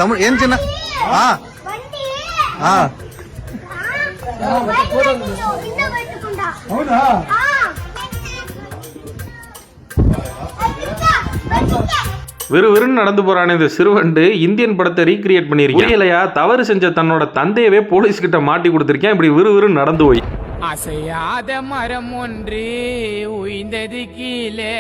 తమ్ముడు ఏం చిన్న అవునా விறுவிறுன்னு நடந்து போறானே இந்த சிறுவண்டு இந்தியன் படத்தை ரீக்ரியேட் பண்ணிருக்கேன் இல்லையா? தவறு செஞ்ச தன்னோட தந்தையவே போலீஸ் கிட்ட மாட்டி கொடுத்திருக்கேன். இப்படி விறுவிறுன்னு நடந்து போய் அசையாத மரம் ஒன்று உய்ந்தது கீழே.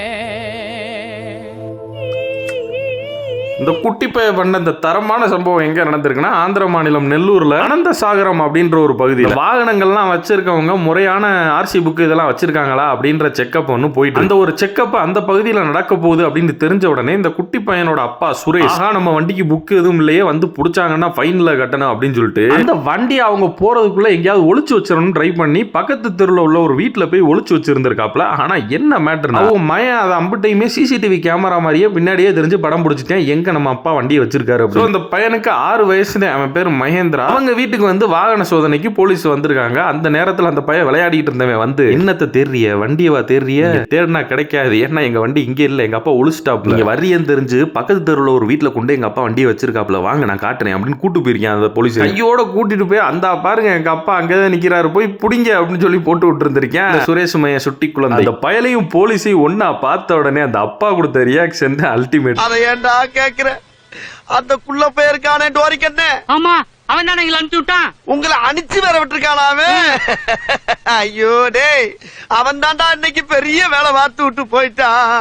இந்த குட்டி பைய பண்ண இந்த தரமான சம்பவம் எங்க நடந்திருக்குன்னா, ஆந்திர மாநிலம் நெல்லூர்ல அனந்த சாகரம் அப்படின்ற ஒரு பகுதியில் வாகனங்கள்லாம் வச்சிருக்கவங்க முறையான ஆர்சி புக் இதெல்லாம் வச்சிருக்காங்களா அப்படின்ற செக்அப் ஒன்று போயிட்டு அந்த ஒரு செக்அப் அந்த பகுதியில் நடக்க போகுது அப்படின்னு தெரிஞ்ச உடனே இந்த குட்டி பையனோட அப்பா சுரேஷ், நம்ம வண்டிக்கு புக் எதுவும் இல்லையே, வந்து பிடிச்சாங்கன்னா ஃபைன்ல கட்டணும் அப்படின்னு சொல்லிட்டு அந்த வண்டி அவங்க போறதுக்குள்ள எங்கேயாவது ஒளிச்சு வச்சிடணும்னு ட்ரை பண்ணி பக்கத்து தெருவில் உள்ள ஒரு வீட்டில் போய் ஒளிச்சு வச்சிருந்திருக்காப்ல. ஆனா என்ன மேட்டர்னா, அவங்க மயன் அதை அம்பிட்டையுமே சிசிடிவி கேமரா மாதிரியே பின்னாடியே தெரிஞ்சு படம் பிடிச்சிட்டேன் எங்க நம்ம அப்பா வண்டியை வச்சிருக்காரு. அந்த பையனுக்கு 6 வயசு, அவன் பேர் மகேந்திரா. அவங்க வீட்டுக்கு வந்து வாகன சோதனைக்கு போலீஸ் வந்திருக்காங்க. அந்த நேரத்தில் அந்த பையன் விளையாடிட்டு இருந்தவன் வந்து, என்னத்தை தேடுறிய, வண்டியவா தேடுறிய, தேடினா கிடைக்காது, ஏன்னா எங்க வண்டி இங்க இல்ல, எங்க அப்பா ஒளிச்சிட்டாப்ல, நீங்க வரியன்னு தெரிஞ்சு பக்கத்து தெருவில் ஒரு வீட்டுல கொண்டு எங்க அப்பா வண்டியை வச்சிருக்காப்ல, வாங்க நான் காட்டுறேன் அப்படின்னு கூட்டு போயிருக்கேன். அந்த போலீஸ் கையோட கூட்டிட்டு போய் அந்த பாருங்க எங்க அப்பா அங்கதான் நிக்கிறாரு, போய் புடிங்க அப்படின்னு சொல்லி போட்டு விட்டு இருந்திருக்கேன். சுரேஷ் மைய சுட்டி குழந்தை அந்த பயலையும் போலீஸையும் ஒன்னா பார்த்த உடனே அந்த அப்பா கொடுத்த ரியாக்ஷன் அல்டிமேட். அதை ஏன்டா கேக்குற? அந்த குள்ள பேருக்கானே டோரிக்கண்ணே. ஆமா, அவன் தானே எங்களை அனுப்பிச்சு விட்டான். உங்களை அனுப்பிச்சு வேற விட்டுருக்கானா அவன்? ஐயோ டேய், அவன் தான்டா இன்னைக்கு பெரிய வேலை பார்த்து விட்டு போயிட்டான்.